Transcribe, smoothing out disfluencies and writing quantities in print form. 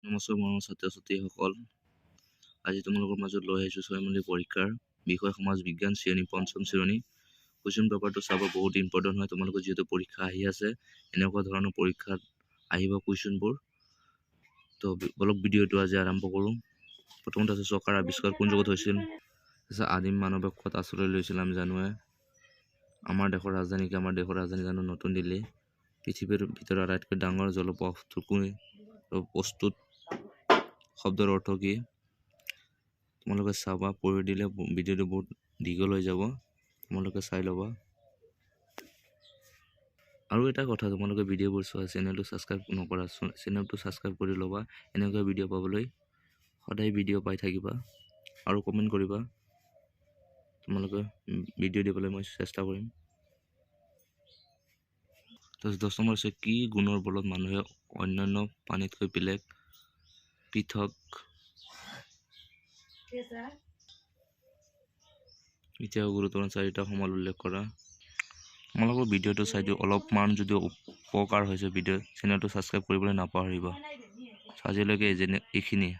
নমস্কাৰ মৰমৰ ছাত্ৰ ছাত্ৰীসকল, আজি তোমালোকৰ মাজত লৈ আহিছোঁ ছয়মাহিলী পৰীক্ষাৰ বিষয় সমাজ বিজ্ঞান শ্ৰেণী পঞ্চম শ্ৰেণী। কুৱেশ্যন পেপাৰটো চাব, বহুত ইম্পৰ্টেণ্ট হয়। তোমালোকৰ যিহেতু পৰীক্ষা আহি আছে, এনেকুৱা ধৰণৰ পৰীক্ষাত আহিব কুৱেশ্যনবোৰ। তো বলক ভিডিঅ'টো আজি আৰম্ভ কৰোঁ। প্ৰথমতে আছে চকাৰ আৱিষ্কাৰ কোন যুগত হৈছিল? আদিম মানৱে ক'ত আশ্ৰয় লৈছিল আমি জানোৱে। আমাৰ দেশৰ ৰাজধানী জানো নতুন দিল্লী। পৃথিৱীৰ ভিতৰত আটাইতকৈ ডাঙৰ জলপথটো প্ৰস্তুত শব্দৰ অৰ্থ কি? তোমালোকে চাবা, পঢ়ি দিলে ভিডিঅ'টো বহুত দীঘল হৈ যাব, তোমালোকে চাই ল'বা। আৰু এটা কথা, তোমালোকে ভিডিঅ'বোৰ চোৱা, চেনেলটো ছাবস্ক্ৰাইব নকৰা, চেনেলটো ছাবস্ক্ৰাইব কৰি ল'বা। এনেকুৱা ভিডিঅ' পাবলৈ সদায় ভিডিঅ' পাই থাকিবা আৰু কমেণ্ট কৰিবা। তোমালোকে ভিডিঅ' দিবলৈ মই চেষ্টা কৰিম। 10 নম্বৰ হৈছে কি গুণৰ বলত মানুহে অন্যান্য পানীতকৈ পৃথক? এতিয়া গুৰুত্বপূৰ্ণ 4টা সমল উল্লেখ কৰা। তোমালোকৰ ভিডিঅ'টো চাই দিওঁ, অলপমান যদি উপকাৰ হৈছে ভিডিঅ' চেনেলটো ছাবস্ক্ৰাইব কৰিবলৈ নাপাহৰিবা। আজিলৈকে এইখিনিয়ে।